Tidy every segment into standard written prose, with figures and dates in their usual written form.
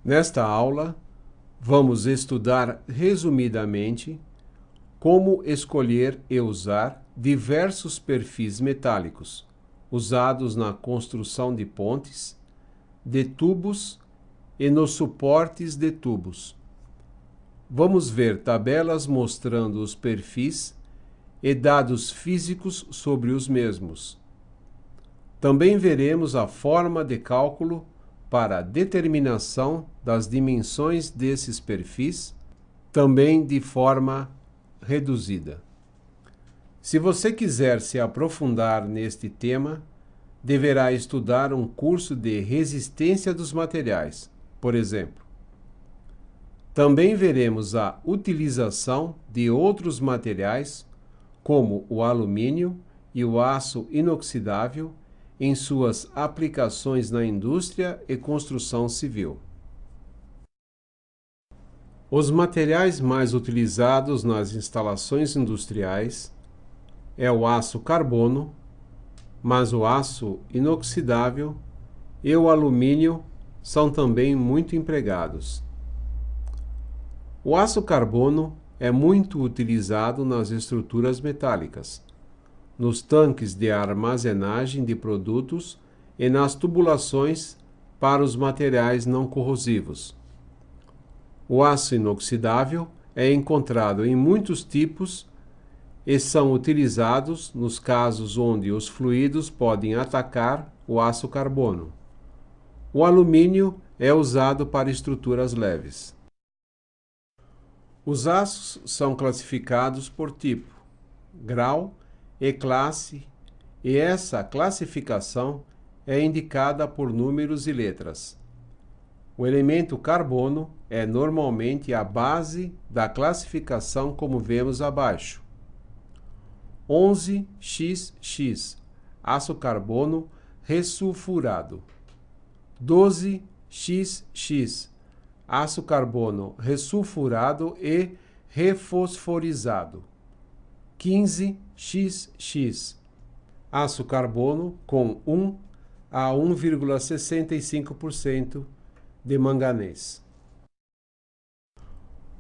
Nesta aula, vamos estudar resumidamente como escolher e usar diversos perfis metálicos usados na construção de pontes, de tubos e nos suportes de tubos. Vamos ver tabelas mostrando os perfis e dados físicos sobre os mesmos. Também veremos a forma de cálculo para a determinação das dimensões desses perfis, também de forma reduzida. Se você quiser se aprofundar neste tema, deverá estudar um curso de resistência dos materiais, por exemplo. Também veremos a utilização de outros materiais, como o alumínio e o aço inoxidável, em suas aplicações na indústria e construção civil. Os materiais mais utilizados nas instalações industriais é o aço carbono, mas o aço inoxidável e o alumínio são também muito empregados. O aço carbono é muito utilizado nas estruturas metálicas, nos tanques de armazenagem de produtos e nas tubulações para os materiais não corrosivos. O aço inoxidável é encontrado em muitos tipos e são utilizados nos casos onde os fluidos podem atacar o aço carbono. O alumínio é usado para estruturas leves. Os aços são classificados por tipo, grau e classe, e essa classificação é indicada por números e letras. O elemento carbono é normalmente a base da classificação, como vemos abaixo. 11XX, aço carbono ressulfurado. 12XX, aço carbono ressulfurado e refosforizado. 15XX, aço carbono com 1 a 1,65% de manganês.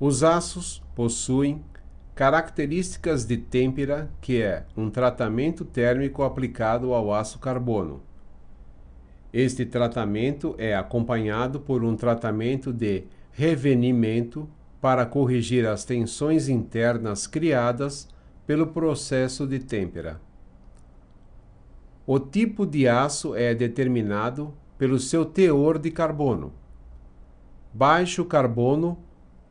Os aços possuem características de têmpera, que é um tratamento térmico aplicado ao aço carbono. Este tratamento é acompanhado por um tratamento de revenimento para corrigir as tensões internas criadas pelo processo de têmpera. O tipo de aço é determinado pelo seu teor de carbono. Baixo carbono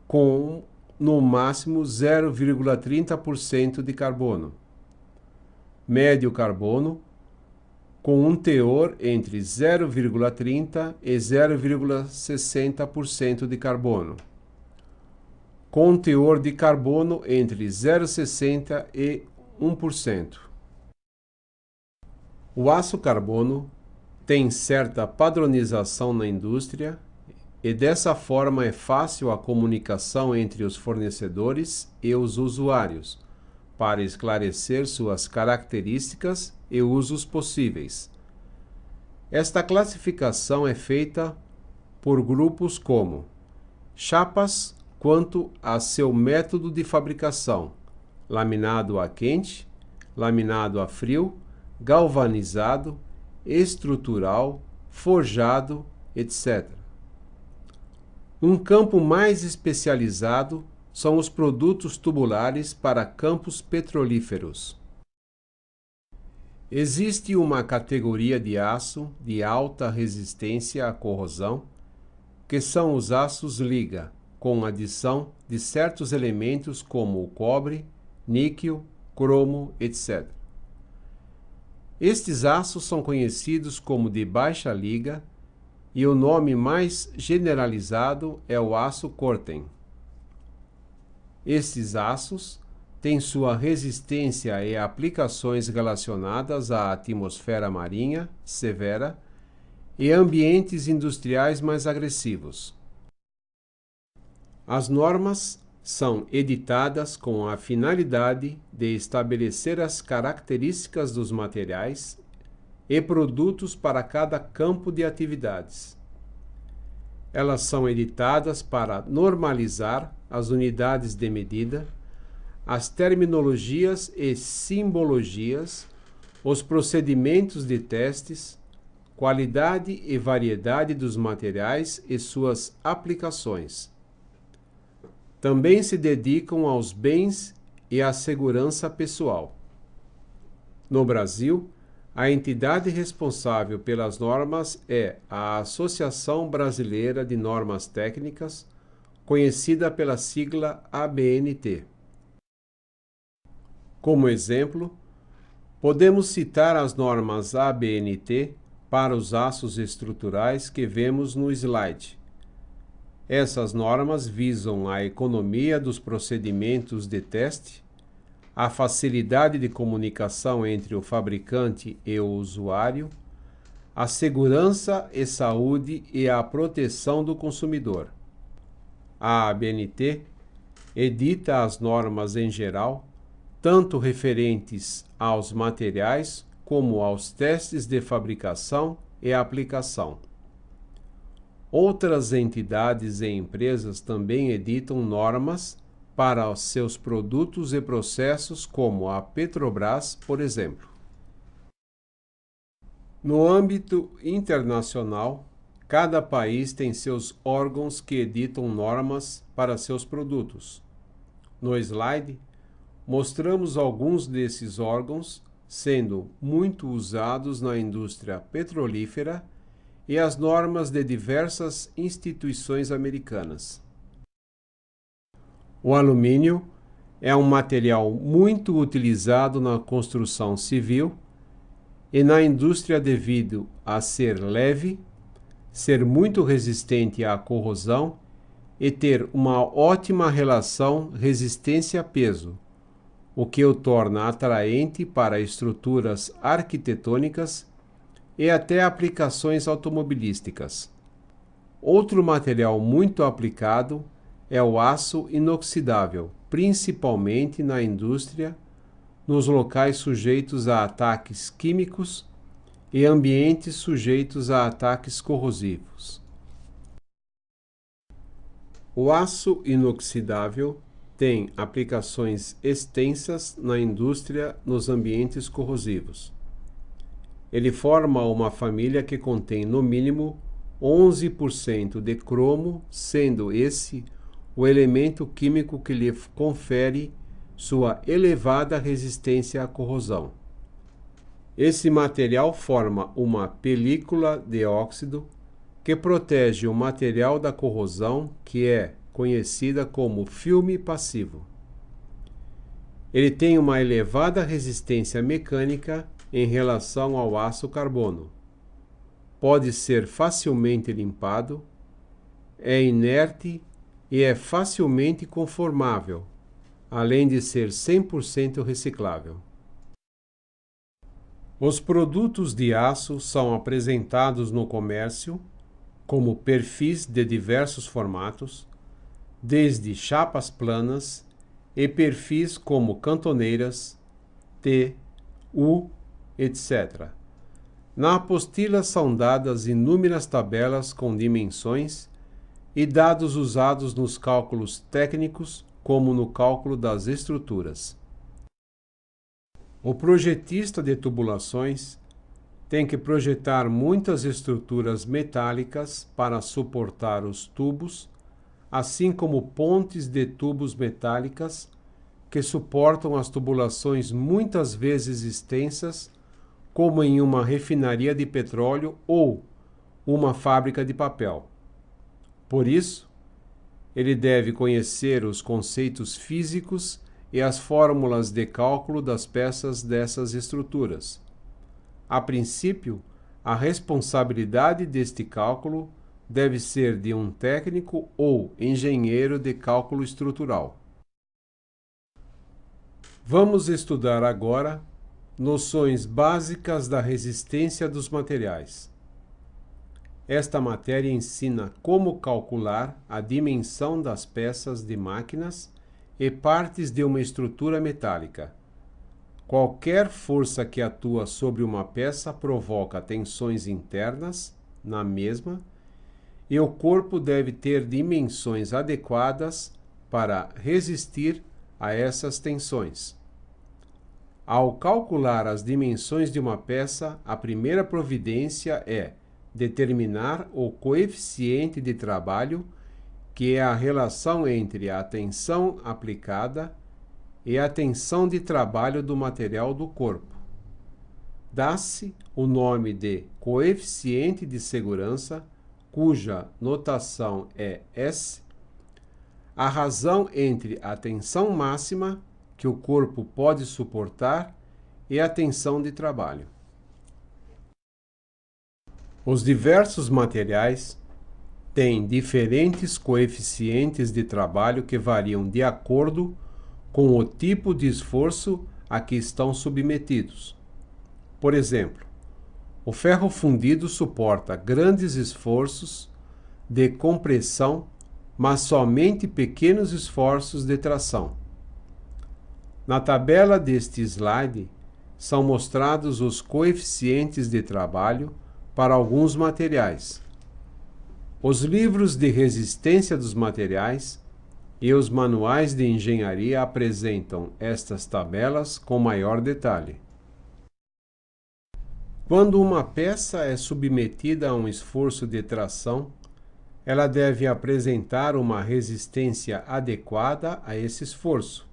com no máximo 0,30% de carbono. Médio carbono com um teor entre 0,30% e 0,60% de carbono. Com um teor de carbono entre 0,60% e 1%. O aço carbono tem certa padronização na indústria e dessa forma é fácil a comunicação entre os fornecedores e os usuários, para esclarecer suas características e usos possíveis. Esta classificação é feita por grupos como chapas quanto a seu método de fabricação, laminado a quente, laminado a frio, galvanizado, estrutural, forjado, etc. Um campo mais especializado são os produtos tubulares para campos petrolíferos. Existe uma categoria de aço de alta resistência à corrosão, que são os aços liga, com adição de certos elementos como o cobre, níquel, cromo, etc. Estes aços são conhecidos como de baixa liga e o nome mais generalizado é o aço Corten. Estes aços têm sua resistência e aplicações relacionadas à atmosfera marinha severa e ambientes industriais mais agressivos. As normas são editadas com a finalidade de estabelecer as características dos materiais e produtos para cada campo de atividades. Elas são editadas para normalizar as unidades de medida, as terminologias e simbologias, os procedimentos de testes, qualidade e variedade dos materiais e suas aplicações. Também se dedicam aos bens e à segurança pessoal. No Brasil, a entidade responsável pelas normas é a Associação Brasileira de Normas Técnicas, conhecida pela sigla ABNT. Como exemplo, podemos citar as normas ABNT para os aços estruturais que vemos no slide. Essas normas visam a economia dos procedimentos de teste, a facilidade de comunicação entre o fabricante e o usuário, a segurança e saúde e a proteção do consumidor. A ABNT edita as normas em geral, tanto referentes aos materiais como aos testes de fabricação e aplicação. Outras entidades e empresas também editam normas para os seus produtos e processos, como a Petrobras, por exemplo. No âmbito internacional, cada país tem seus órgãos que editam normas para seus produtos. No slide, mostramos alguns desses órgãos sendo muito usados na indústria petrolífera e as normas de diversas instituições americanas. O alumínio é um material muito utilizado na construção civil e na indústria devido a ser leve, ser muito resistente à corrosão e ter uma ótima relação resistência-peso, o que o torna atraente para estruturas arquitetônicas e até aplicações automobilísticas. Outro material muito aplicado é o aço inoxidável, principalmente na indústria, nos locais sujeitos a ataques químicos e ambientes sujeitos a ataques corrosivos. O aço inoxidável tem aplicações extensas na indústria nos ambientes corrosivos. Ele forma uma família que contém no mínimo 11% de cromo, sendo esse o elemento químico que lhe confere sua elevada resistência à corrosão. Esse material forma uma película de óxido que protege o material da corrosão, que é conhecida como filme passivo. Ele tem uma elevada resistência mecânica em relação ao aço carbono. Pode ser facilmente limpado, é inerte e é facilmente conformável, além de ser 100% reciclável. Os produtos de aço são apresentados no comércio como perfis de diversos formatos, desde chapas planas e perfis como cantoneiras, T, U, etc. Na apostila são dadas inúmeras tabelas com dimensões e dados usados nos cálculos técnicos, como no cálculo das estruturas. O projetista de tubulações tem que projetar muitas estruturas metálicas para suportar os tubos, assim como pontes de tubos metálicas que suportam as tubulações muitas vezes extensas, como em uma refinaria de petróleo ou uma fábrica de papel. Por isso, ele deve conhecer os conceitos físicos e as fórmulas de cálculo das peças dessas estruturas. A princípio, a responsabilidade deste cálculo deve ser de um técnico ou engenheiro de cálculo estrutural. Vamos estudar agora noções básicas da resistência dos materiais. Esta matéria ensina como calcular a dimensão das peças de máquinas e partes de uma estrutura metálica. Qualquer força que atua sobre uma peça provoca tensões internas na mesma e o corpo deve ter dimensões adequadas para resistir a essas tensões. Ao calcular as dimensões de uma peça, a primeira providência é determinar o coeficiente de trabalho, que é a relação entre a tensão aplicada e a tensão de trabalho do material do corpo. Dá-se o nome de coeficiente de segurança, cuja notação é S, a razão entre a tensão máxima que o corpo pode suportar e a tensão de trabalho. Os diversos materiais têm diferentes coeficientes de trabalho que variam de acordo com o tipo de esforço a que estão submetidos. Por exemplo, o ferro fundido suporta grandes esforços de compressão, mas somente pequenos esforços de tração. Na tabela deste slide, são mostrados os coeficientes de trabalho para alguns materiais. Os livros de resistência dos materiais e os manuais de engenharia apresentam estas tabelas com maior detalhe. Quando uma peça é submetida a um esforço de tração, ela deve apresentar uma resistência adequada a esse esforço.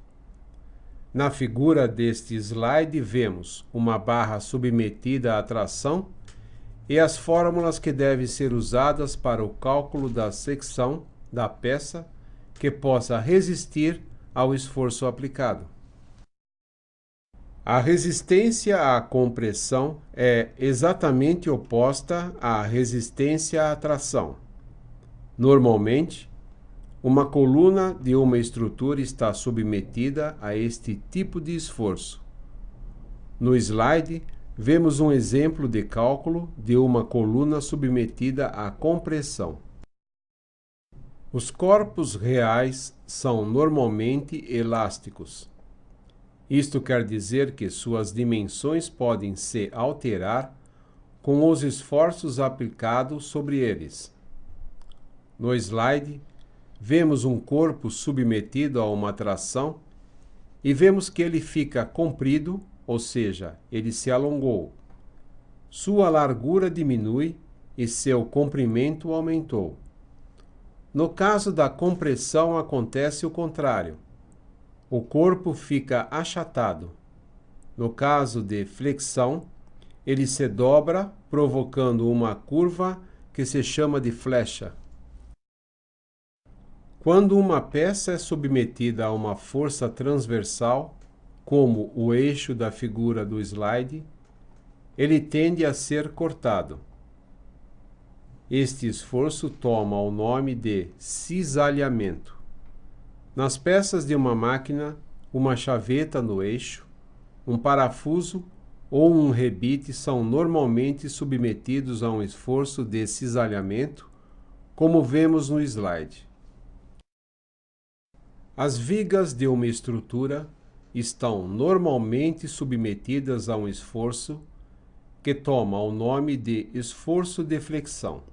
Na figura deste slide, vemos uma barra submetida à tração e as fórmulas que devem ser usadas para o cálculo da secção da peça que possa resistir ao esforço aplicado. A resistência à compressão é exatamente oposta à resistência à tração. Normalmente, uma coluna de uma estrutura está submetida a este tipo de esforço. No slide, vemos um exemplo de cálculo de uma coluna submetida à compressão. Os corpos reais são normalmente elásticos. Isto quer dizer que suas dimensões podem se alterar com os esforços aplicados sobre eles. No slide, vemos um corpo submetido a uma tração e vemos que ele fica comprido, ou seja, ele se alongou. Sua largura diminui e seu comprimento aumentou. No caso da compressão, acontece o contrário. O corpo fica achatado. No caso de flexão, ele se dobra, provocando uma curva que se chama de flecha. Quando uma peça é submetida a uma força transversal, como o eixo da figura do slide, ele tende a ser cortado. Este esforço toma o nome de cisalhamento. Nas peças de uma máquina, uma chaveta no eixo, um parafuso ou um rebite são normalmente submetidos a um esforço de cisalhamento, como vemos no slide. As vigas de uma estrutura estão normalmente submetidas a um esforço que toma o nome de esforço de flexão.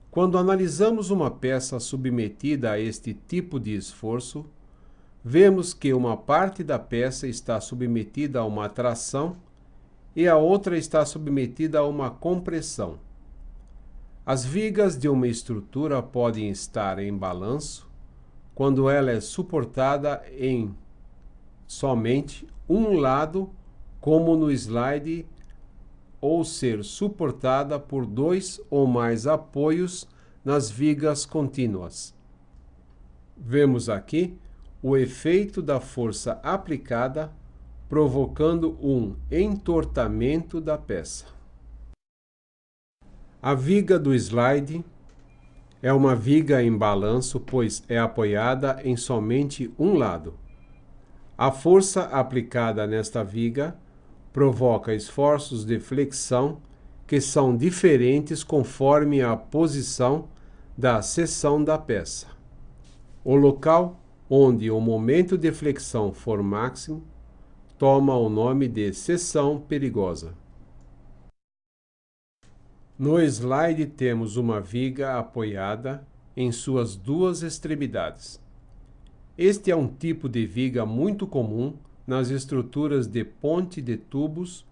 Quando analisamos uma peça submetida a este tipo de esforço, vemos que uma parte da peça está submetida a uma tração e a outra está submetida a uma compressão. As vigas de uma estrutura podem estar em balanço quando ela é suportada em somente um lado, como no slide, ou ser suportada por 2 ou mais apoios nas vigas contínuas. Vemos aqui o efeito da força aplicada, provocando um entortamento da peça. A viga do slide é uma viga em balanço, pois é apoiada em somente um lado. A força aplicada nesta viga provoca esforços de flexão que são diferentes conforme a posição da seção da peça. O local onde o momento de flexão for máximo toma o nome de seção perigosa. No slide temos uma viga apoiada em suas duas extremidades. Este é um tipo de viga muito comum nas estruturas de ponte de tubos,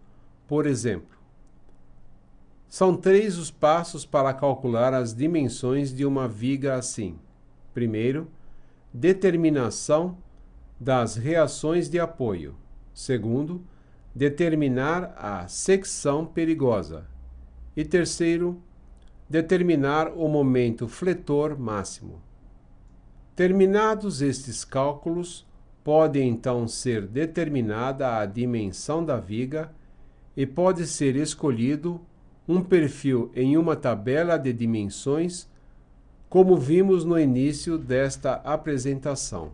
por exemplo. São 3 os passos para calcular as dimensões de uma viga assim. Primeiro, determinação das reações de apoio. Segundo, determinar a secção perigosa. E terceiro, determinar o momento fletor máximo. Terminados estes cálculos, pode então ser determinada a dimensão da viga e pode ser escolhido um perfil em uma tabela de dimensões, como vimos no início desta apresentação.